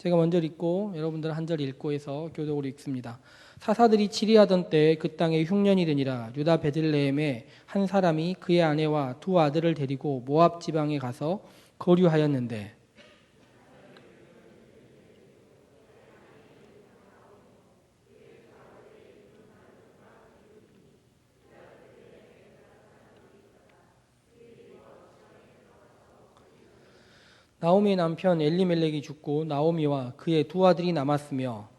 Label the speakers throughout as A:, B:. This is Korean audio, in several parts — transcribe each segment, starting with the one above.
A: 제가 먼저 읽고 여러분들 한 절 읽고 해서 교독으로 읽습니다. 사사들이 치리하던 때에 그 땅에 흉년이 되니라. 유다 베들레헴에 한 사람이 그의 아내와 두 아들을 데리고 모압 지방에 가서 거류하였는데 나오미의 남편 엘리멜렉이 죽고 나오미와 그의 두 아들이 남았으며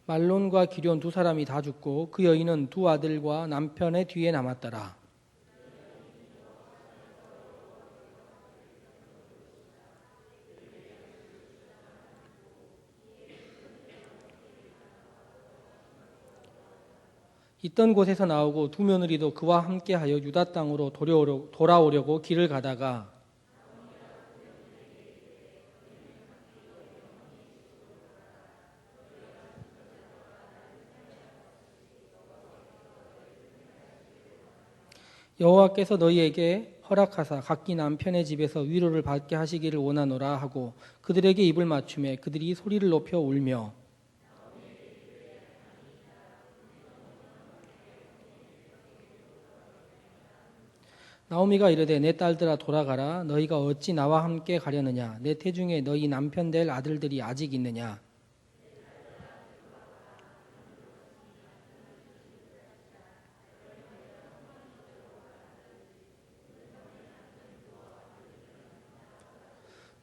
A: 말론과 기�s온 두 사람이 다 죽고 그 여인은 두 아들과 남편의 뒤에 남았더라. 있던 곳에서 나오고 두 며느리도 그와 함께하여 유다 땅으로 돌아오려고 길을 가다가 여호와께서 너희에게 허락하사 각기 남편의 집에서 위로를 받게 하시기를 원하노라 하고 그들에게 입을 맞추매 그들이 소리를 높여 울며 나오미가 이르되 내 딸들아 돌아가라. 너희가 어찌 나와 함께 가려느냐. 내 태중에 너희 남편 될 아들들이 아직 있느냐.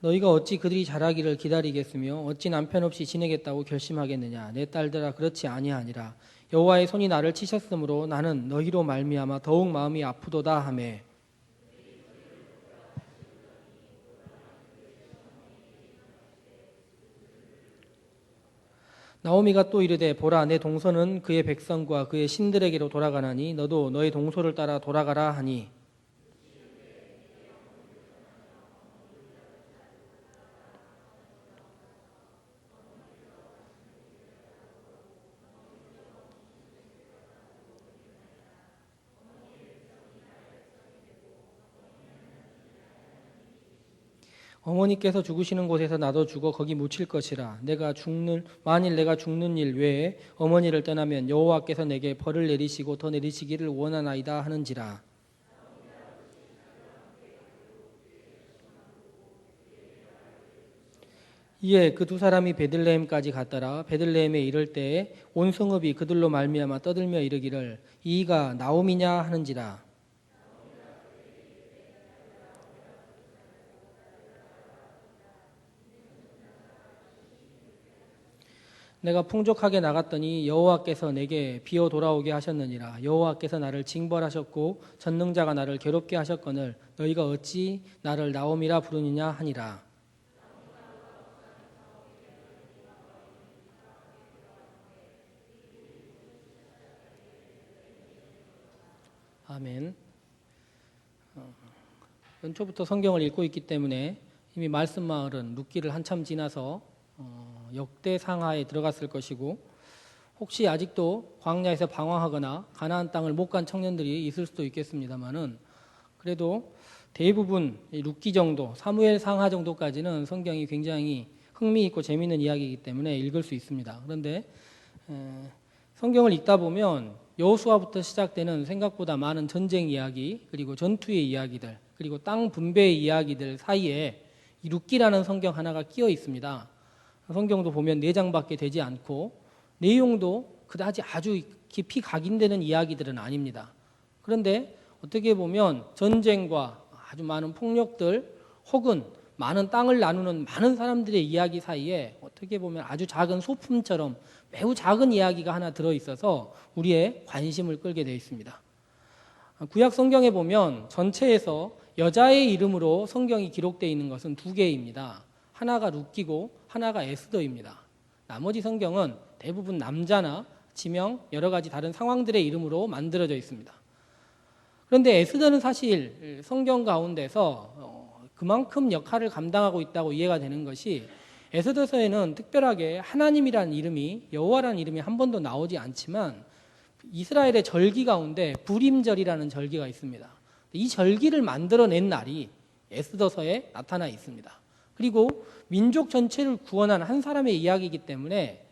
A: 너희가 어찌 그들이 자라기를 기다리겠으며 어찌 남편 없이 지내겠다고 결심하겠느냐. 내 딸들아 그렇지 아니하니라. 여호와의 손이 나를 치셨으므로 나는 너희로 말미암아 더욱 마음이 아프도다 하매 나오미가 또 이르되 보라 내 동서는 그의 백성과 그의 신들에게로 돌아가나니 너도 너의 동서를 따라 돌아가라 하니 어머니께서 죽으시는 곳에서 나도 죽어 거기 묻힐 것이라. 만일 내가 죽는 일 외에 어머니를 떠나면 여호와께서 내게 벌을 내리시고 더 내리시기를 원하나이다 하는지라. 이에 그 두 사람이 베들레헴까지 갔더라. 베들레헴에 이를 때에 온 성읍이 그들로 말미암아 떠들며 이르기를 이가 나오미냐 하는지라. 내가 풍족하게 나갔더니 여호와께서 내게 비어 돌아오게 하셨느니라. 여호와께서 나를 징벌하셨고 전능자가 나를 괴롭게 하셨거늘 너희가 어찌 나를 나오미라 부르느냐 하니라. 아멘. 연초부터 성경을 읽고 있기 때문에 이미 말씀 마을은 룻기를 한참 지나서 역대 상하에 들어갔을 것이고 혹시 아직도 광야에서 방황하거나 가나안 땅을 못 간 청년들이 있을 수도 있겠습니다만은 그래도 대부분 룻기 정도, 사무엘 상하 정도까지는 성경이 굉장히 흥미있고 재미있는 이야기이기 때문에 읽을 수 있습니다. 그런데 성경을 읽다 보면 여호수아부터 시작되는 생각보다 많은 전쟁 이야기 그리고 전투의 이야기들 그리고 땅 분배의 이야기들 사이에 이 룻기라는 성경 하나가 끼어 있습니다. 성경도 보면 4장밖에 되지 않고 내용도 그다지 아주 깊이 각인되는 이야기들은 아닙니다. 그런데 어떻게 보면 전쟁과 아주 많은 폭력들 혹은 많은 땅을 나누는 많은 사람들의 이야기 사이에 어떻게 보면 아주 작은 소품처럼 매우 작은 이야기가 하나 들어있어서 우리의 관심을 끌게 되어 있습니다. 구약 성경에 보면 전체에서 여자의 이름으로 성경이 기록되어 있는 것은 2개입니다. 하나가 룻기고 하나가 에스더입니다. 나머지 성경은 대부분 남자나 지명 여러 가지 다른 상황들의 이름으로 만들어져 있습니다. 그런데 에스더는 사실 성경 가운데서 그만큼 역할을 감당하고 있다고 이해가 되는 것이 에스더서에는 특별하게 하나님이라는 이름이 여호와라는 이름이 한 번도 나오지 않지만 이스라엘의 절기 가운데 부림절이라는 절기가 있습니다. 이 절기를 만들어낸 날이 에스더서에 나타나 있습니다. 그리고 민족 전체를 구원한 한 사람의 이야기이기 때문에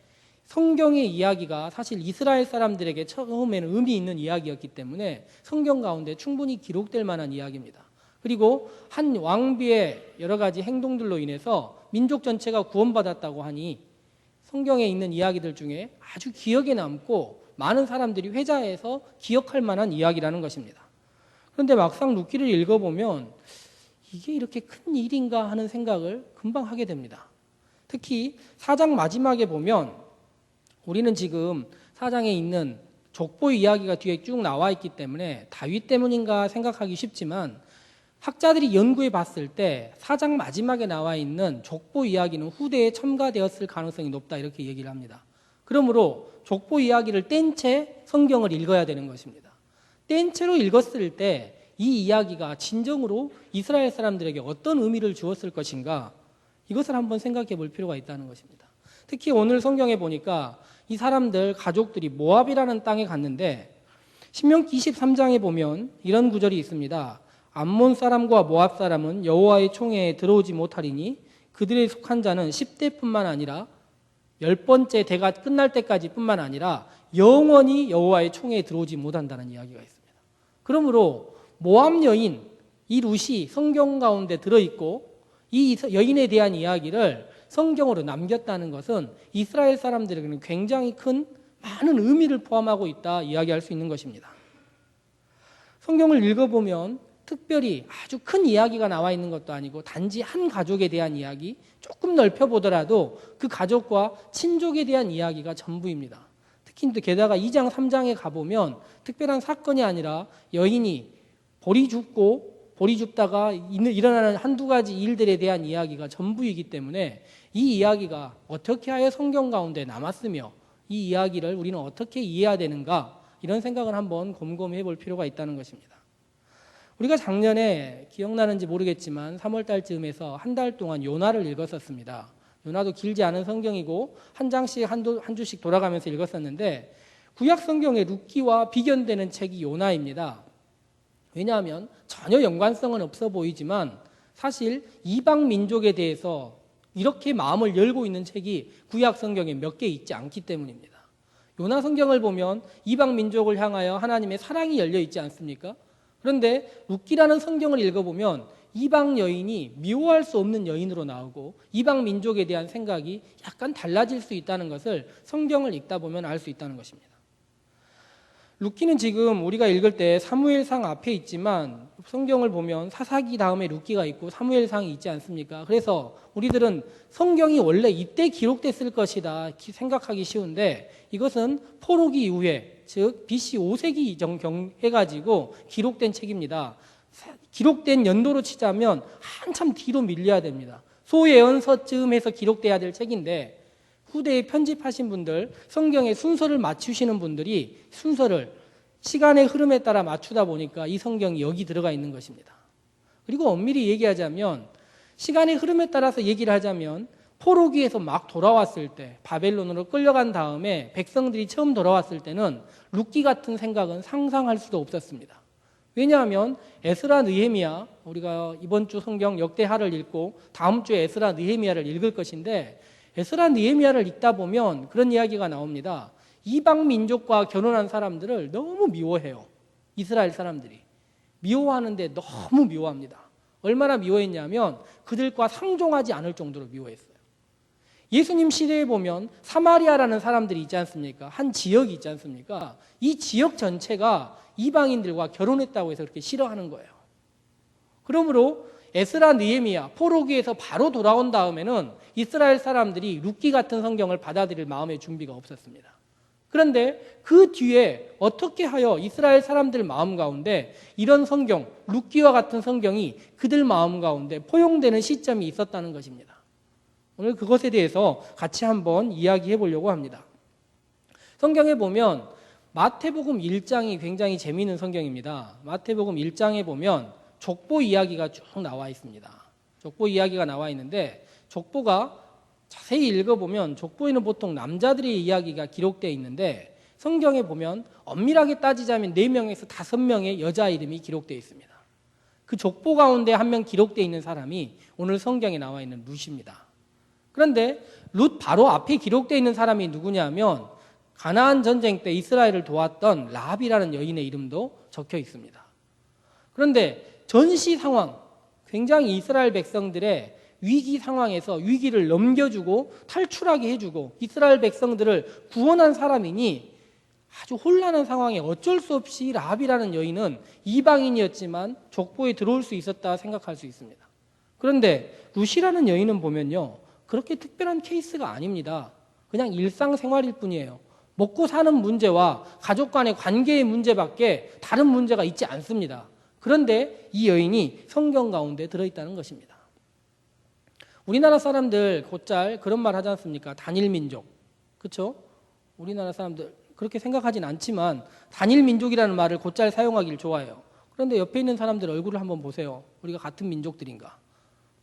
A: 성경의 이야기가 사실 이스라엘 사람들에게 처음에는 의미 있는 이야기였기 때문에 성경 가운데 충분히 기록될 만한 이야기입니다. 그리고 한 왕비의 여러 가지 행동들로 인해서 민족 전체가 구원받았다고 하니 성경에 있는 이야기들 중에 아주 기억에 남고 많은 사람들이 회자해서 기억할 만한 이야기라는 것입니다. 그런데 막상 룻기를 읽어보면 이게 이렇게 큰 일인가 하는 생각을 금방 하게 됩니다. 특히 4장 마지막에 보면 우리는 지금 4장에 있는 족보 이야기가 뒤에 쭉 나와 있기 때문에 다윗 때문인가 생각하기 쉽지만 학자들이 연구해 봤을 때 4장 마지막에 나와 있는 족보 이야기는 후대에 첨가되었을 가능성이 높다 이렇게 얘기를 합니다. 그러므로 족보 이야기를 뗀 채 성경을 읽어야 되는 것입니다. 뗀 채로 읽었을 때 이 이야기가 진정으로 이스라엘 사람들에게 어떤 의미를 주었을 것인가 이것을 한번 생각해 볼 필요가 있다는 것입니다. 특히 오늘 성경에 보니까 이 사람들 가족들이 모압이라는 땅에 갔는데 신명기 23장에 보면 이런 구절이 있습니다. 암몬 사람과 모압 사람은 여호와의 총회에 들어오지 못하리니 그들에 속한 자는 10대뿐만 아니라 10번째 대가 끝날 때까지 뿐만 아니라 영원히 여호와의 총회에 들어오지 못한다는 이야기가 있습니다. 그러므로 모압 여인 이 룻이 성경 가운데 들어있고 이 여인에 대한 이야기를 성경으로 남겼다는 것은 이스라엘 사람들에게는 굉장히 큰 많은 의미를 포함하고 있다 이야기할 수 있는 것입니다. 성경을 읽어보면 특별히 아주 큰 이야기가 나와 있는 것도 아니고 단지 한 가족에 대한 이야기, 조금 넓혀보더라도 그 가족과 친족에 대한 이야기가 전부입니다. 특히 게다가 2장, 3장에 가보면 특별한 사건이 아니라 여인이 볼이 줍다가 일어나는 한두 가지 일들에 대한 이야기가 전부이기 때문에 이 이야기가 어떻게 하여 성경 가운데 남았으며 이 이야기를 우리는 어떻게 이해해야 되는가 이런 생각을 한번 곰곰이 해볼 필요가 있다는 것입니다. 우리가 작년에 기억나는지 모르겠지만 3월 달쯤에서 한 달 동안 요나를 읽었었습니다. 요나도 길지 않은 성경이고 한 장씩 한 주씩 돌아가면서 읽었었는데 구약 성경의 룻기와 비견되는 책이 요나입니다. 왜냐하면 전혀 연관성은 없어 보이지만 사실 이방 민족에 대해서 이렇게 마음을 열고 있는 책이 구약 성경에 몇 개 있지 않기 때문입니다. 요나 성경을 보면 이방 민족을 향하여 하나님의 사랑이 열려 있지 않습니까? 그런데 룻기라는 성경을 읽어보면 이방 여인이 미워할 수 없는 여인으로 나오고 이방 민족에 대한 생각이 약간 달라질 수 있다는 것을 성경을 읽다 보면 알 수 있다는 것입니다. 룻기는 지금 우리가 읽을 때 사무엘상 앞에 있지만 성경을 보면 사사기 다음에 룻기가 있고 사무엘상이 있지 않습니까? 그래서 우리들은 성경이 원래 이때 기록됐을 것이다 생각하기 쉬운데 이것은 포로기 이후에 즉 BC 5세기 정경 해가지고 기록된 책입니다. 기록된 연도로 치자면 한참 뒤로 밀려야 됩니다. 소예언서쯤 해서 기록돼야 될 책인데 후대에 편집하신 분들, 성경의 순서를 맞추시는 분들이 순서를 시간의 흐름에 따라 맞추다 보니까 이 성경이 여기 들어가 있는 것입니다. 그리고 엄밀히 얘기하자면 시간의 흐름에 따라서 얘기를 하자면 포로기에서 막 돌아왔을 때 바벨론으로 끌려간 다음에 백성들이 처음 돌아왔을 때는 룻기 같은 생각은 상상할 수도 없었습니다. 왜냐하면 에스라 느헤미야 우리가 이번 주 성경 역대하를 읽고 다음 주에 에스라 느헤미야를 읽을 것인데 에스라 느헤미야를 읽다 보면 그런 이야기가 나옵니다. 이방 민족과 결혼한 사람들을 너무 미워해요. 이스라엘 사람들이. 미워하는데 너무 미워합니다. 얼마나 미워했냐면 그들과 상종하지 않을 정도로 미워했어요. 예수님 시대에 보면 사마리아라는 사람들이 있지 않습니까? 한 지역이 있지 않습니까? 이 지역 전체가 이방인들과 결혼했다고 해서 그렇게 싫어하는 거예요. 그러므로 에스라 느헤미야 포로기에서 바로 돌아온 다음에는 이스라엘 사람들이 룻기 같은 성경을 받아들일 마음의 준비가 없었습니다. 그런데 그 뒤에 어떻게 하여 이스라엘 사람들 마음 가운데 이런 성경, 룻기와 같은 성경이 그들 마음 가운데 포용되는 시점이 있었다는 것입니다. 오늘 그것에 대해서 같이 한번 이야기해 보려고 합니다. 성경에 보면 마태복음 1장이 굉장히 재미있는 성경입니다. 마태복음 1장에 보면 족보 이야기가 쭉 나와 있습니다. 족보 이야기가 나와 있는데 족보가 자세히 읽어보면 족보에는 보통 남자들의 이야기가 기록되어 있는데 성경에 보면 엄밀하게 따지자면 4명에서 5명의 여자 이름이 기록되어 있습니다. 그 족보 가운데 한 명 기록되어 있는 사람이 오늘 성경에 나와 있는 룻입니다. 그런데 룻 바로 앞에 기록되어 있는 사람이 누구냐면 가나안 전쟁 때 이스라엘을 도왔던 라합이라는 여인의 이름도 적혀 있습니다. 그런데 전시 상황, 굉장히 이스라엘 백성들의 위기 상황에서 위기를 넘겨주고 탈출하게 해주고 이스라엘 백성들을 구원한 사람이니 아주 혼란한 상황에 어쩔 수 없이 라합이라는 여인은 이방인이었지만 족보에 들어올 수 있었다 생각할 수 있습니다. 그런데 룻이라는 여인은 보면요, 그렇게 특별한 케이스가 아닙니다. 그냥 일상생활일 뿐이에요. 먹고 사는 문제와 가족 간의 관계의 문제밖에 다른 문제가 있지 않습니다. 그런데 이 여인이 성경 가운데 들어있다는 것입니다. 우리나라 사람들 곧잘 그런 말 하지 않습니까? 단일민족. 그렇죠? 우리나라 사람들 그렇게 생각하진 않지만 단일민족이라는 말을 곧잘 사용하길 좋아해요. 그런데 옆에 있는 사람들 얼굴을 한번 보세요. 우리가 같은 민족들인가?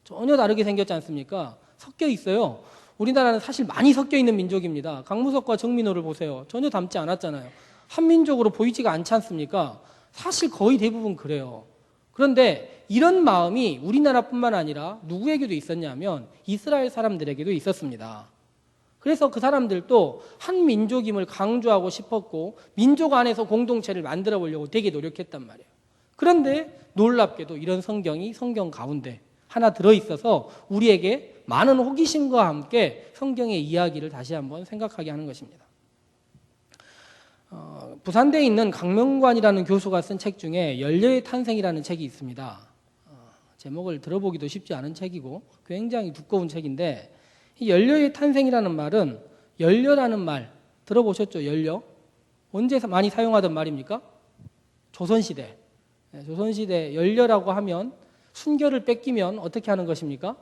A: 전혀 다르게 생겼지 않습니까? 섞여 있어요. 우리나라는 사실 많이 섞여 있는 민족입니다. 강무석과 정민호를 보세요. 전혀 닮지 않았잖아요. 한민족으로 보이지가 않지 않습니까? 사실 거의 대부분 그래요. 그런데 이런 마음이 우리나라뿐만 아니라 누구에게도 있었냐면 이스라엘 사람들에게도 있었습니다. 그래서 그 사람들도 한 민족임을 강조하고 싶었고 민족 안에서 공동체를 만들어 보려고 되게 노력했단 말이에요. 그런데 놀랍게도 이런 성경이 성경 가운데 하나 들어있어서 우리에게 많은 호기심과 함께 성경의 이야기를 다시 한번 생각하게 하는 것입니다. 부산대에 있는 강명관이라는 교수가 쓴 책 중에 열려의 탄생이라는 책이 있습니다. 제목을 들어보기도 쉽지 않은 책이고 굉장히 두꺼운 책인데 이 열려의 탄생이라는 말은 열려라는 말 들어보셨죠? 열려? 언제 많이 사용하던 말입니까? 조선시대. 조선시대 열려라고 하면 순결을 뺏기면 어떻게 하는 것입니까?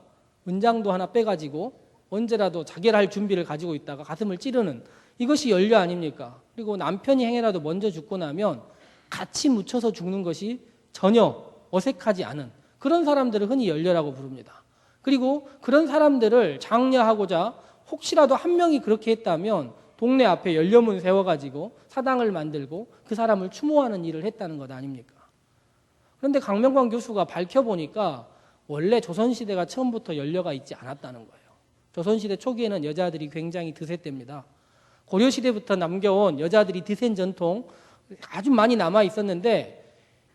A: 은장도 하나 빼가지고 언제라도 자결할 준비를 가지고 있다가 가슴을 찌르는 이것이 연료 아닙니까? 그리고 남편이 행해라도 먼저 죽고 나면 같이 묻혀서 죽는 것이 전혀 어색하지 않은 그런 사람들을 흔히 연료라고 부릅니다. 그리고 그런 사람들을 장려하고자 혹시라도 한 명이 그렇게 했다면 동네 앞에 연료문 세워가지고 사당을 만들고 그 사람을 추모하는 일을 했다는 것 아닙니까? 그런데 강명관 교수가 밝혀보니까 원래 조선시대가 처음부터 연료가 있지 않았다는 거예요. 조선시대 초기에는 여자들이 굉장히 드셌답니다. 고려시대부터 남겨온 여자들이 드센 전통 아주 많이 남아 있었는데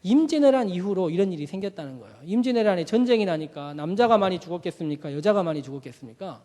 A: 임진왜란 이후로 이런 일이 생겼다는 거예요. 임진왜란에 전쟁이 나니까 남자가 많이 죽었겠습니까? 여자가 많이 죽었겠습니까?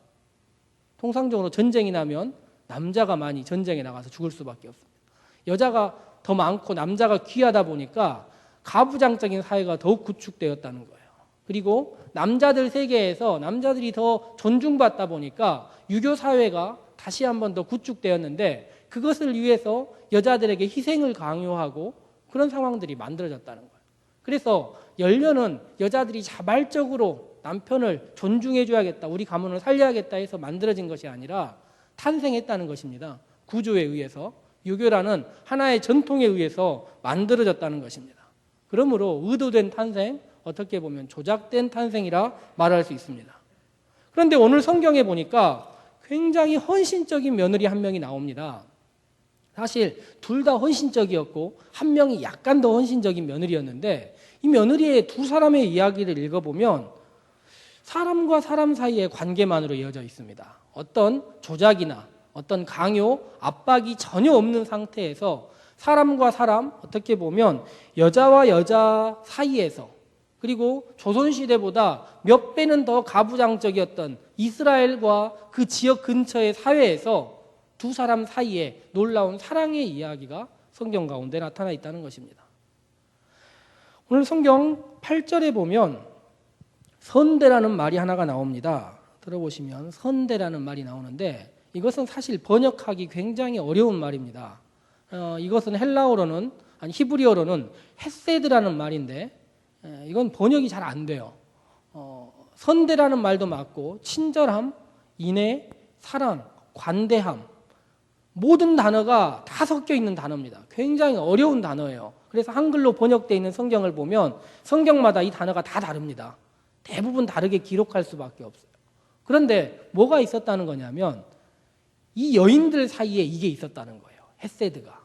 A: 통상적으로 전쟁이 나면 남자가 많이 전쟁에 나가서 죽을 수밖에 없습니다. 여자가 더 많고 남자가 귀하다 보니까 가부장적인 사회가 더욱 구축되었다는 거예요. 그리고 남자들 세계에서 남자들이 더 존중받다 보니까 유교 사회가 다시 한번 더 구축되었는데 그것을 위해서 여자들에게 희생을 강요하고 그런 상황들이 만들어졌다는 거예요. 그래서 연료는 여자들이 자발적으로 남편을 존중해줘야겠다, 우리 가문을 살려야겠다 해서 만들어진 것이 아니라 탄생했다는 것입니다. 구조에 의해서 유교라는 하나의 전통에 의해서 만들어졌다는 것입니다. 그러므로 의도된 탄생, 어떻게 보면 조작된 탄생이라 말할 수 있습니다. 그런데 오늘 성경에 보니까 굉장히 헌신적인 며느리 한 명이 나옵니다. 사실 둘 다 헌신적이었고 한 명이 약간 더 헌신적인 며느리였는데 이 며느리의 두 사람의 이야기를 읽어보면 사람과 사람 사이의 관계만으로 이어져 있습니다. 어떤 조작이나 어떤 강요, 압박이 전혀 없는 상태에서 사람과 사람, 어떻게 보면 여자와 여자 사이에서 그리고 조선시대보다 몇 배는 더 가부장적이었던 이스라엘과 그 지역 근처의 사회에서 두 사람 사이에 놀라운 사랑의 이야기가 성경 가운데 나타나 있다는 것입니다. 오늘 성경 8절에 보면 선대라는 말이 하나가 나옵니다. 들어보시면 선대라는 말이 나오는데 이것은 사실 번역하기 굉장히 어려운 말입니다. 이것은 헬라어로는 아니 히브리어로는 헤세드라는 말인데 이건 번역이 잘 안 돼요. 선대라는 말도 맞고 친절함, 인애, 사랑, 관대함 모든 단어가 다 섞여 있는 단어입니다. 굉장히 어려운 단어예요. 그래서 한글로 번역되어 있는 성경을 보면 성경마다 이 단어가 다 다릅니다. 대부분 다르게 기록할 수밖에 없어요. 그런데 뭐가 있었다는 거냐면 이 여인들 사이에 이게 있었다는 거예요. 헤세드가.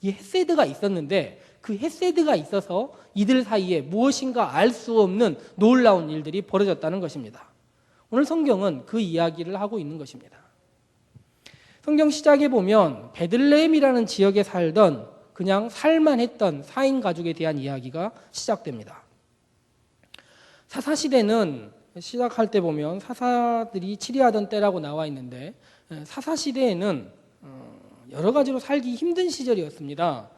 A: 이 헤세드가 있었는데 그 헤세드가 있어서 이들 사이에 무엇인가 알 수 없는 놀라운 일들이 벌어졌다는 것입니다. 오늘 성경은 그 이야기를 하고 있는 것입니다. 성경 시작에 보면 베들레헴이라는 지역에 살던 그냥 살만했던 4인 가족에 대한 이야기가 시작됩니다. 사사시대는 시작할 때 보면 사사들이 치리하던 때라고 나와 있는데 사사시대에는 여러 가지로 살기 힘든 시절이었습니다.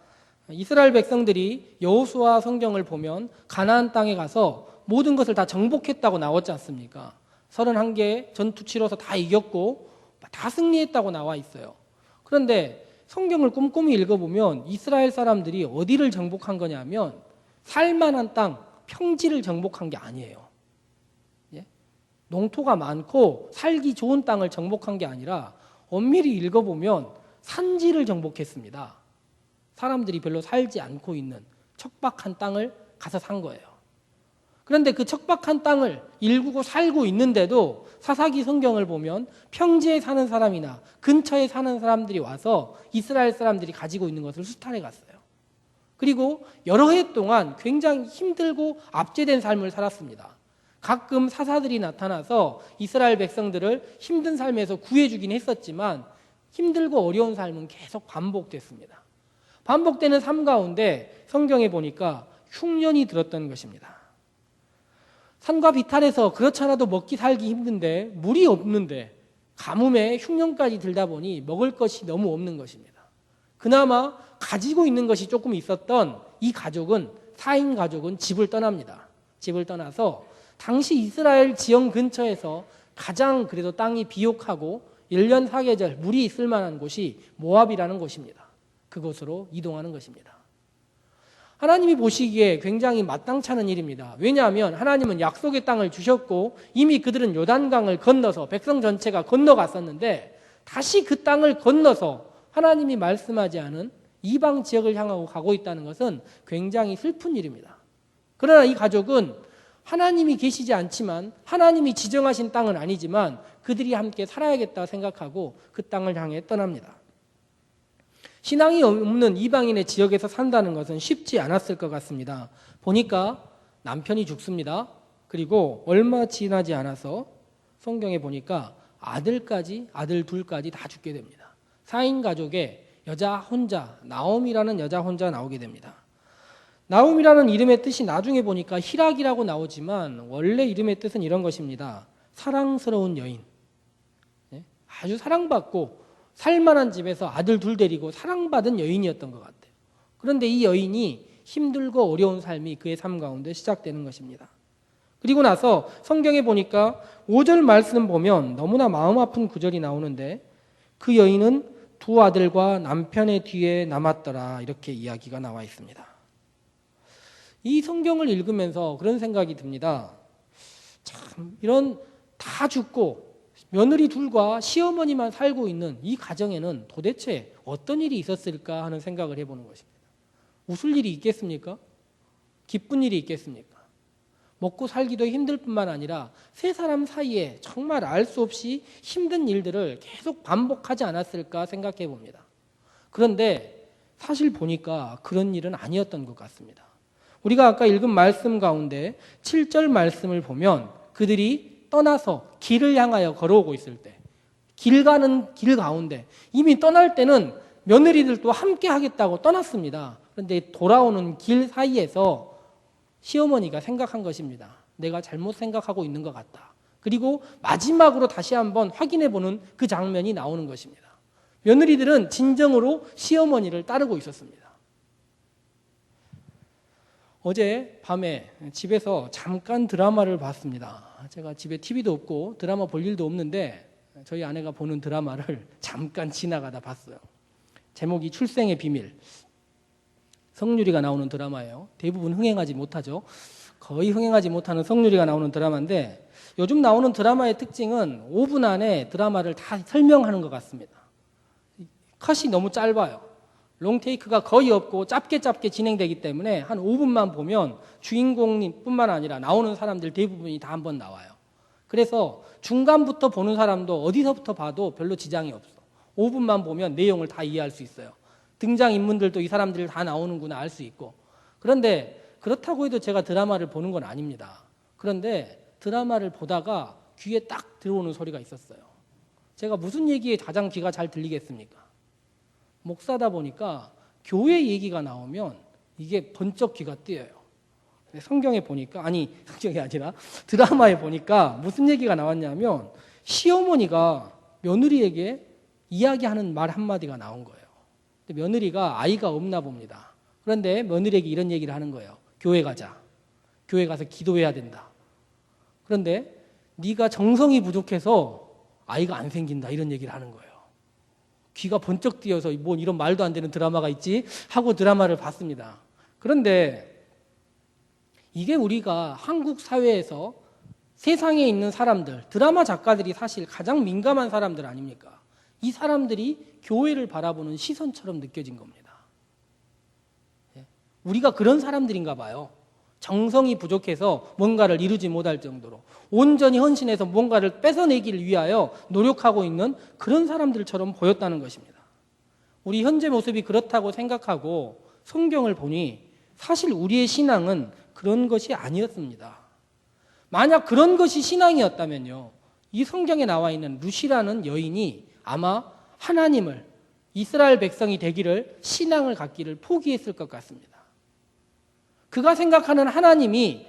A: 이스라엘 백성들이 여호수아 성경을 보면 가나안 땅에 가서 모든 것을 다 정복했다고 나왔지 않습니까? 31개 전투 치러서 다 이겼고 다 승리했다고 나와 있어요. 그런데 성경을 꼼꼼히 읽어보면 이스라엘 사람들이 어디를 정복한 거냐면 살만한 땅, 평지를 정복한 게 아니에요. 예? 농토가 많고 살기 좋은 땅을 정복한 게 아니라 엄밀히 읽어보면 산지를 정복했습니다. 사람들이 별로 살지 않고 있는 척박한 땅을 가서 산 거예요. 그런데 그 척박한 땅을 일구고 살고 있는데도 사사기 성경을 보면 평지에 사는 사람이나 근처에 사는 사람들이 와서 이스라엘 사람들이 가지고 있는 것을 수탈해 갔어요. 그리고 여러 해 동안 굉장히 힘들고 압제된 삶을 살았습니다. 가끔 사사들이 나타나서 이스라엘 백성들을 힘든 삶에서 구해주긴 했었지만 힘들고 어려운 삶은 계속 반복됐습니다. 반복되는 삶 가운데 성경에 보니까 흉년이 들었던 것입니다. 산과 비탈에서 그렇잖아도 먹기 살기 힘든데 물이 없는데 가뭄에 흉년까지 들다 보니 먹을 것이 너무 없는 것입니다. 그나마 가지고 있는 것이 조금 있었던 이 가족은 4인 가족은 집을 떠납니다. 집을 떠나서 당시 이스라엘 지형 근처에서 가장 그래도 땅이 비옥하고 1년 사계절 물이 있을 만한 곳이 모압이라는 곳입니다. 그곳으로 이동하는 것입니다. 하나님이 보시기에 굉장히 마땅찮은 일입니다. 왜냐하면 하나님은 약속의 땅을 주셨고 이미 그들은 요단강을 건너서 백성 전체가 건너갔었는데 다시 그 땅을 건너서 하나님이 말씀하지 않은 이방 지역을 향하고 가고 있다는 것은 굉장히 슬픈 일입니다. 그러나 이 가족은 하나님이 계시지 않지만 하나님이 지정하신 땅은 아니지만 그들이 함께 살아야겠다 생각하고 그 땅을 향해 떠납니다. 신앙이 없는 이방인의 지역에서 산다는 것은 쉽지 않았을 것 같습니다. 보니까 남편이 죽습니다. 그리고 얼마 지나지 않아서 성경에 보니까 아들 둘까지 다 죽게 됩니다. 4인 가족에 여자 혼자, 나옴이라는 여자 혼자 나오게 됩니다. 나옴이라는 이름의 뜻이 나중에 보니까 희락이라고 나오지만 원래 이름의 뜻은 이런 것입니다. 사랑스러운 여인. 아주 사랑받고 살만한 집에서 아들 둘 데리고 사랑받은 여인이었던 것 같아요. 그런데 이 여인이 힘들고 어려운 삶이 그의 삶 가운데 시작되는 것입니다. 그리고 나서 성경에 보니까 5절 말씀 보면 너무나 마음 아픈 구절이 나오는데 그 여인은 2 아들과 남편의 뒤에 남았더라 이렇게 이야기가 나와 있습니다. 이 성경을 읽으면서 그런 생각이 듭니다. 참 이런 다 죽고 며느리 둘과 시어머니만 살고 있는 이 가정에는 도대체 어떤 일이 있었을까 하는 생각을 해보는 것입니다. 웃을 일이 있겠습니까? 기쁜 일이 있겠습니까? 먹고 살기도 힘들 뿐만 아니라 세 사람 사이에 정말 알 수 없이 힘든 일들을 계속 반복하지 않았을까 생각해 봅니다. 그런데 사실 보니까 그런 일은 아니었던 것 같습니다. 우리가 아까 읽은 말씀 가운데 7절 말씀을 보면 그들이 떠나서 길을 향하여 걸어오고 있을 때 길 가는 길 가운데 이미 떠날 때는 며느리들도 함께 하겠다고 떠났습니다. 그런데 돌아오는 길 사이에서 시어머니가 생각한 것입니다. 내가 잘못 생각하고 있는 것 같다. 그리고 마지막으로 다시 한번 확인해보는 그 장면이 나오는 것입니다. 며느리들은 진정으로 시어머니를 따르고 있었습니다. 어제 밤에 집에서 잠깐 드라마를 봤습니다. 제가 집에 TV도 없고 드라마 볼 일도 없는데 저희 아내가 보는 드라마를 잠깐 지나가다 봤어요. 제목이 출생의 비밀. 성유리가 나오는 드라마예요. 대부분 흥행하지 못하죠. 거의 흥행하지 못하는 성유리가 나오는 드라마인데 요즘 나오는 드라마의 특징은 5분 안에 드라마를 다 설명하는 것 같습니다. 컷이 너무 짧아요. 롱테이크가 거의 없고 짧게 진행되기 때문에 한 5분만 보면 주인공뿐만 아니라 나오는 사람들 대부분이 다 한번 나와요. 그래서 중간부터 보는 사람도 어디서부터 봐도 별로 지장이 없어. 5분만 보면 내용을 다 이해할 수 있어요. 등장인물들도 이 사람들이 다 나오는구나 알 수 있고. 그런데 그렇다고 해도 제가 드라마를 보는 건 아닙니다. 그런데 드라마를 보다가 귀에 딱 들어오는 소리가 있었어요. 제가 무슨 얘기에 가장 귀가 잘 들리겠습니까? 목사다 보니까 교회 얘기가 나오면 이게 번쩍 귀가 뜨여요. 성경에 보니까, 아니 성경이 아니라 드라마에 보니까 무슨 얘기가 나왔냐면 시어머니가 며느리에게 이야기하는 말 한마디가 나온 거예요. 근데 며느리가 아이가 없나 봅니다. 그런데 며느리에게 이런 얘기를 하는 거예요. 교회 가자. 교회 가서 기도해야 된다. 그런데 네가 정성이 부족해서 아이가 안 생긴다 이런 얘기를 하는 거예요. 귀가 번쩍 뜨여서 뭐 이런 말도 안 되는 드라마가 있지 하고 드라마를 봤습니다. 그런데 이게 우리가 한국 사회에서 세상에 있는 사람들, 드라마 작가들이 사실 가장 민감한 사람들 아닙니까? 이 사람들이 교회를 바라보는 시선처럼 느껴진 겁니다. 우리가 그런 사람들인가 봐요. 정성이 부족해서 뭔가를 이루지 못할 정도로 온전히 헌신해서 뭔가를 뺏어내기를 위하여 노력하고 있는 그런 사람들처럼 보였다는 것입니다. 우리 현재 모습이 그렇다고 생각하고 성경을 보니 사실 우리의 신앙은 그런 것이 아니었습니다. 만약 그런 것이 신앙이었다면요, 이 성경에 나와 있는 룻이라는 여인이 아마 하나님을, 이스라엘 백성이 되기를, 신앙을 갖기를 포기했을 것 같습니다. 그가 생각하는 하나님이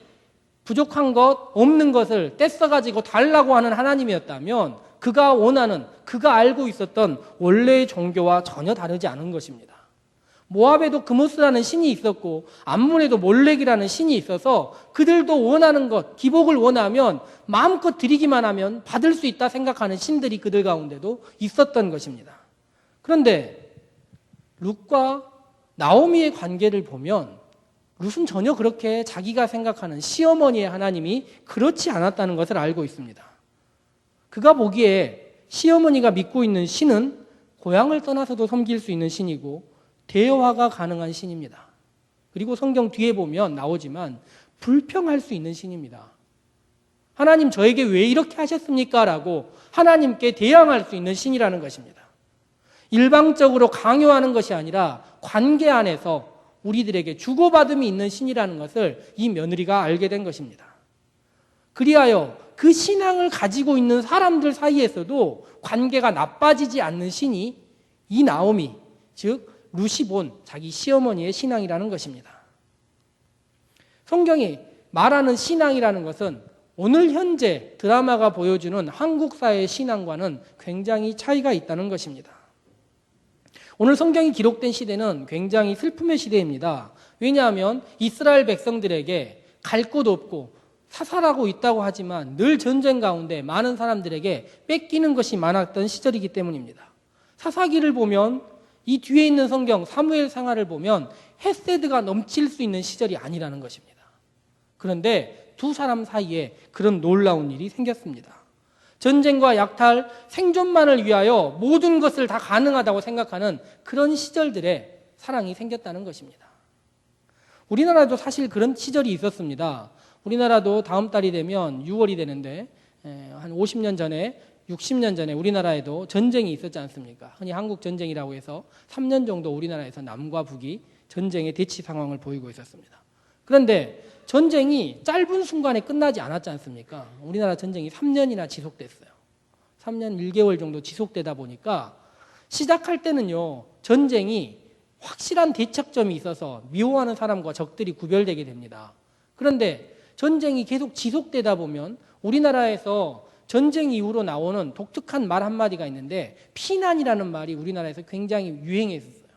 A: 부족한 것, 없는 것을 떼써가지고 달라고 하는 하나님이었다면 그가 원하는, 그가 알고 있었던 원래의 종교와 전혀 다르지 않은 것입니다. 모압에도 그모스라는 신이 있었고 암몬에도 몰렉이라는 신이 있어서 그들도 원하는 것, 기복을 원하면 마음껏 드리기만 하면 받을 수 있다 생각하는 신들이 그들 가운데도 있었던 것입니다. 그런데 룻과 나오미의 관계를 보면 룻은 전혀 그렇게 자기가 생각하는 시어머니의 하나님이 그렇지 않았다는 것을 알고 있습니다. 그가 보기에 시어머니가 믿고 있는 신은 고향을 떠나서도 섬길 수 있는 신이고 대화가 가능한 신입니다. 그리고 성경 뒤에 보면 나오지만 불평할 수 있는 신입니다. 하나님 저에게 왜 이렇게 하셨습니까? 라고 하나님께 대항할 수 있는 신이라는 것입니다. 일방적으로 강요하는 것이 아니라 관계 안에서 우리들에게 주고받음이 있는 신이라는 것을 이 며느리가 알게 된 것입니다. 그리하여 그 신앙을 가지고 있는 사람들 사이에서도 관계가 나빠지지 않는 신이 이 나오미, 즉 룻이 본 자기 시어머니의 신앙이라는 것입니다. 성경이 말하는 신앙이라는 것은 오늘 현재 드라마가 보여주는 한국 사회의 신앙과는 굉장히 차이가 있다는 것입니다. 오늘 성경이 기록된 시대는 굉장히 슬픔의 시대입니다. 왜냐하면 이스라엘 백성들에게 갈 곳 없고 사살하고 있다고 하지만 늘 전쟁 가운데 많은 사람들에게 뺏기는 것이 많았던 시절이기 때문입니다. 사사기를 보면 이 뒤에 있는 성경 사무엘 상하를 보면 헤세드가 넘칠 수 있는 시절이 아니라는 것입니다. 그런데 두 사람 사이에 그런 놀라운 일이 생겼습니다. 전쟁과 약탈, 생존만을 위하여 모든 것을 다 가능하다고 생각하는 그런 시절들에 사랑이 생겼다는 것입니다. 우리나라도 사실 그런 시절이 있었습니다. 우리나라도 다음 달이 되면 6월이 되는데 한 50년 전에 60년 전에 우리나라에도 전쟁이 있었지 않습니까? 흔히 한국 전쟁이라고 해서 3년 정도 우리나라에서 남과 북이 전쟁의 대치 상황을 보이고 있었습니다. 그런데 전쟁이 짧은 순간에 끝나지 않았지 않습니까? 우리나라 전쟁이 3년이나 지속됐어요. 3년 1개월 정도 지속되다 보니까 시작할 때는요, 전쟁이 확실한 대척점이 있어서 미워하는 사람과 적들이 구별되게 됩니다. 그런데 전쟁이 계속 지속되다 보면 우리나라에서 전쟁 이후로 나오는 독특한 말 한마디가 있는데 피난이라는 말이 우리나라에서 굉장히 유행했었어요.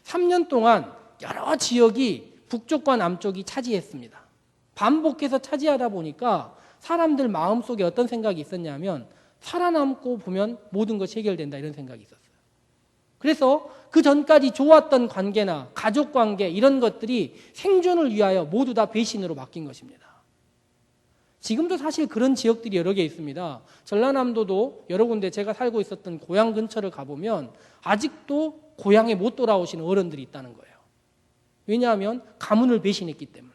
A: 3년 동안 여러 지역이 북쪽과 남쪽이 차지했습니다. 반복해서 차지하다 보니까 사람들 마음속에 어떤 생각이 있었냐면 살아남고 보면 모든 것이 해결된다 이런 생각이 있었어요. 그래서 그 전까지 좋았던 관계나 가족 관계 이런 것들이 생존을 위하여 모두 다 배신으로 바뀐 것입니다. 지금도 사실 그런 지역들이 여러 개 있습니다. 전라남도도 여러 군데 제가 살고 있었던 고향 근처를 가보면 아직도 고향에 못 돌아오시는 어른들이 있다는 거예요. 왜냐하면 가문을 배신했기 때문에.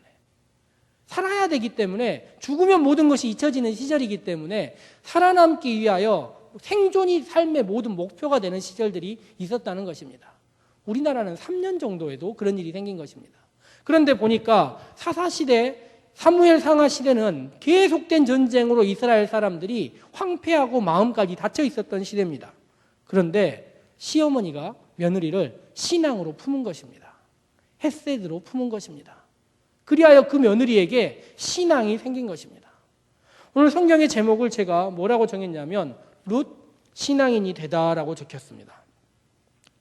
A: 살아야 되기 때문에 죽으면 모든 것이 잊혀지는 시절이기 때문에 살아남기 위하여 생존이 삶의 모든 목표가 되는 시절들이 있었다는 것입니다. 우리나라는 3년 정도에도 그런 일이 생긴 것입니다. 그런데 보니까 사사시대, 사무엘 상하 시대는 계속된 전쟁으로 이스라엘 사람들이 황폐하고 마음까지 닫혀 있었던 시대입니다. 그런데 시어머니가 며느리를 신앙으로 품은 것입니다. 헤세드로 품은 것입니다. 그리하여 그 며느리에게 신앙이 생긴 것입니다. 오늘 성경의 제목을 제가 뭐라고 정했냐면 룻 신앙인이 되다라고 적혔습니다.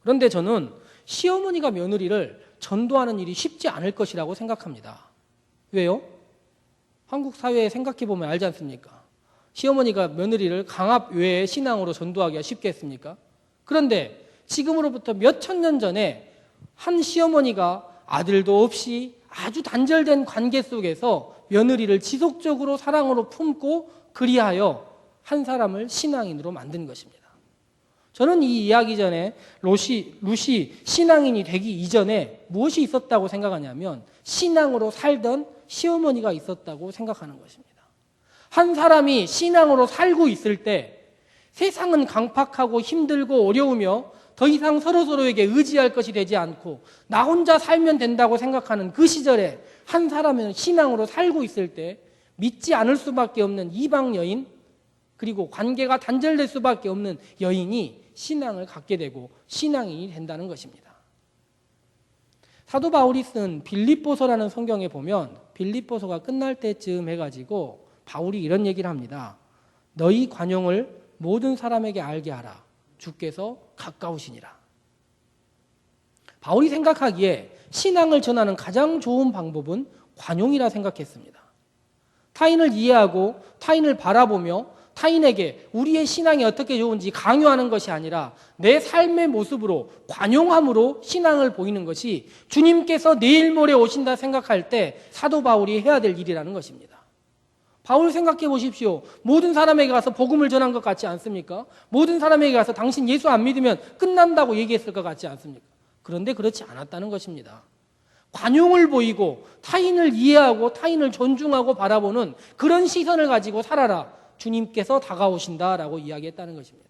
A: 그런데 저는 시어머니가 며느리를 전도하는 일이 쉽지 않을 것이라고 생각합니다. 왜요? 한국 사회에 생각해 보면 알지 않습니까? 시어머니가 며느리를 강압 외에 신앙으로 전도하기가 쉽겠습니까? 그런데 지금으로부터 몇 천 년 전에 한 시어머니가 아들도 없이 아주 단절된 관계 속에서 며느리를 지속적으로 사랑으로 품고 그리하여 한 사람을 신앙인으로 만든 것입니다. 저는 이 이야기 전에 룻이 신앙인이 되기 이전에 무엇이 있었다고 생각하냐면 신앙으로 살던 시어머니가 있었다고 생각하는 것입니다. 한 사람이 신앙으로 살고 있을 때 세상은 강팍하고 힘들고 어려우며 더 이상 서로서로에게 의지할 것이 되지 않고 나 혼자 살면 된다고 생각하는 그 시절에 한 사람은 신앙으로 살고 있을 때 믿지 않을 수밖에 없는 이방 여인 그리고 관계가 단절될 수밖에 없는 여인이 신앙을 갖게 되고 신앙인이 된다는 것입니다. 사도 바울이 쓴 빌립보서라는 성경에 보면 빌립보서가 끝날 때쯤 해가지고 바울이 이런 얘기를 합니다. 너희 관용을 모든 사람에게 알게 하라. 주께서 가까우시니라. 바울이 생각하기에 신앙을 전하는 가장 좋은 방법은 관용이라 생각했습니다. 타인을 이해하고 타인을 바라보며 타인에게 우리의 신앙이 어떻게 좋은지 강요하는 것이 아니라 내 삶의 모습으로 관용함으로 신앙을 보이는 것이 주님께서 내일 모레 오신다 생각할 때 사도 바울이 해야 될 일이라는 것입니다. 바울 생각해 보십시오. 모든 사람에게 가서 복음을 전한 것 같지 않습니까? 모든 사람에게 가서 당신 예수 안 믿으면 끝난다고 얘기했을 것 같지 않습니까? 그런데 그렇지 않았다는 것입니다. 관용을 보이고 타인을 이해하고 타인을 존중하고 바라보는 그런 시선을 가지고 살아라. 주님께서 다가오신다라고 이야기했다는 것입니다.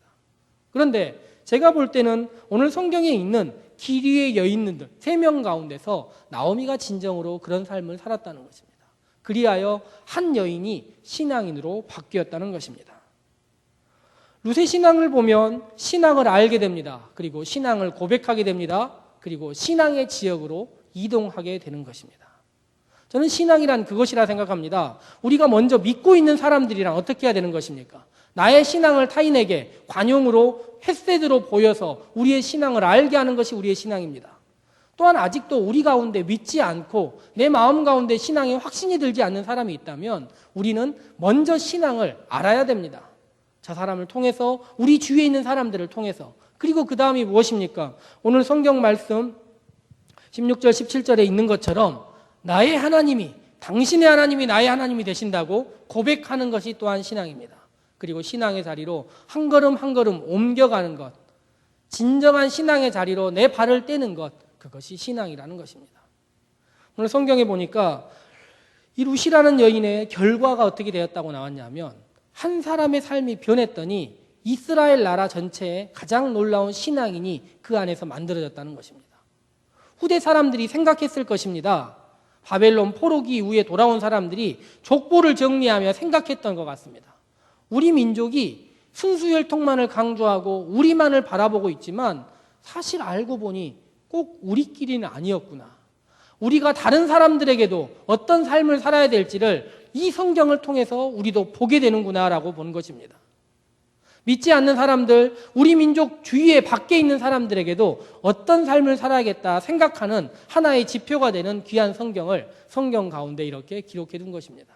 A: 그런데 제가 볼 때는 오늘 성경에 있는 길 위의 여인들 3명 가운데서 나오미가 진정으로 그런 삶을 살았다는 것입니다. 그리하여 한 여인이 신앙인으로 바뀌었다는 것입니다. 룻의 신앙을 보면 신앙을 알게 됩니다. 그리고 신앙을 고백하게 됩니다. 그리고 신앙의 지역으로 이동하게 되는 것입니다. 저는 신앙이란 그것이라 생각합니다. 우리가 먼저 믿고 있는 사람들이랑 어떻게 해야 되는 것입니까? 나의 신앙을 타인에게 관용으로 헤세드로 보여서 우리의 신앙을 알게 하는 것이 우리의 신앙입니다. 또한 아직도 우리 가운데 믿지 않고 내 마음 가운데 신앙에 확신이 들지 않는 사람이 있다면 우리는 먼저 신앙을 알아야 됩니다. 저 사람을 통해서 우리 주위에 있는 사람들을 통해서 그리고 그 다음이 무엇입니까? 오늘 성경 말씀 16절 17절에 있는 것처럼 나의 하나님이 당신의 하나님이 나의 하나님이 되신다고 고백하는 것이 또한 신앙입니다. 그리고 신앙의 자리로 한 걸음 한 걸음 옮겨가는 것, 진정한 신앙의 자리로 내 발을 떼는 것, 그것이 신앙이라는 것입니다. 오늘 성경에 보니까 이 룻이라는 여인의 결과가 어떻게 되었다고 나왔냐면 한 사람의 삶이 변했더니 이스라엘 나라 전체에 가장 놀라운 신앙인이 그 안에서 만들어졌다는 것입니다. 후대 사람들이 생각했을 것입니다. 바벨론 포로기 이후에 돌아온 사람들이 족보를 정리하며 생각했던 것 같습니다. 우리 민족이 순수혈통만을 강조하고 우리만을 바라보고 있지만 사실 알고 보니 꼭 우리끼리는 아니었구나. 우리가 다른 사람들에게도 어떤 삶을 살아야 될지를 이 성경을 통해서 우리도 보게 되는구나라고 본 것입니다. 믿지 않는 사람들, 우리 민족 주위에 밖에 있는 사람들에게도 어떤 삶을 살아야겠다 생각하는 하나의 지표가 되는 귀한 성경을 성경 가운데 이렇게 기록해 둔 것입니다.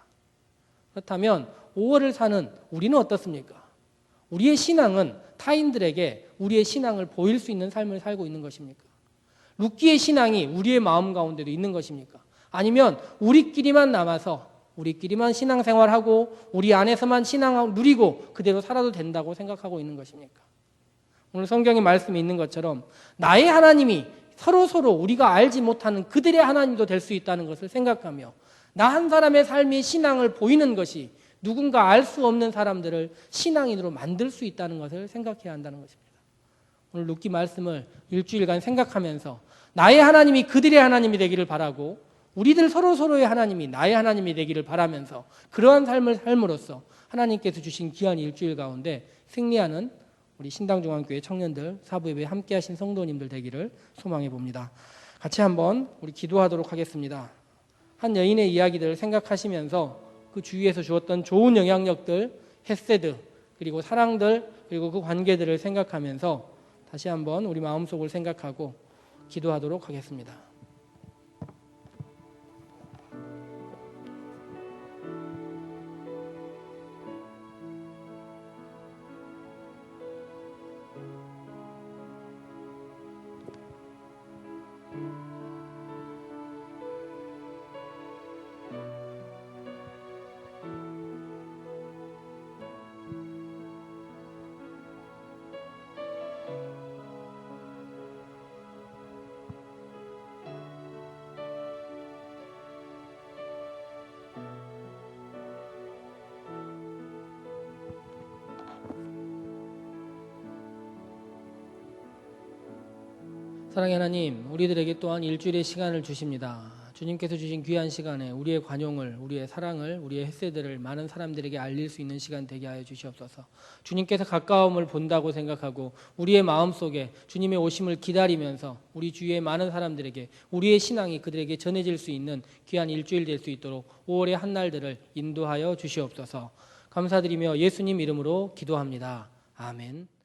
A: 그렇다면 5월을 사는 우리는 어떻습니까? 우리의 신앙은 타인들에게 우리의 신앙을 보일 수 있는 삶을 살고 있는 것입니까? 룻기의 신앙이 우리의 마음 가운데도 있는 것입니까? 아니면 우리끼리만 남아서 우리끼리만 신앙생활하고 우리 안에서만 신앙을 누리고 그대로 살아도 된다고 생각하고 있는 것입니까? 오늘 성경에 말씀이 있는 것처럼 나의 하나님이 서로 우리가 알지 못하는 그들의 하나님도 될 수 있다는 것을 생각하며 나 한 사람의 삶의 신앙을 보이는 것이 누군가 알 수 없는 사람들을 신앙인으로 만들 수 있다는 것을 생각해야 한다는 것입니다. 오늘 룻기 말씀을 일주일간 생각하면서 나의 하나님이 그들의 하나님이 되기를 바라고 우리들 서로서로의 하나님이 나의 하나님이 되기를 바라면서 그러한 삶을 삶으로써 하나님께서 주신 귀한 일주일 가운데 승리하는 우리 신당중앙교회 청년들, 사부예배에 함께하신 성도님들 되기를 소망해 봅니다. 같이 한번 우리 기도하도록 하겠습니다. 한 여인의 이야기들을 생각하시면서 그 주위에서 주었던 좋은 영향력들, 헤세드, 그리고 사랑들, 그리고 그 관계들을 생각하면서 다시 한번 우리 마음속을 생각하고 기도하도록 하겠습니다. 사랑의 하나님, 우리들에게 또한 일주일의 시간을 주십니다. 주님께서 주신 귀한 시간에 우리의 관용을, 우리의 사랑을, 우리의 헤세드를 많은 사람들에게 알릴 수 있는 시간 되게 하여 주시옵소서. 주님께서 가까움을 본다고 생각하고 우리의 마음속에 주님의 오심을 기다리면서 우리 주위의 많은 사람들에게 우리의 신앙이 그들에게 전해질 수 있는 귀한 일주일 될 수 있도록 5월의 한날들을 인도하여 주시옵소서. 감사드리며 예수님 이름으로 기도합니다. 아멘.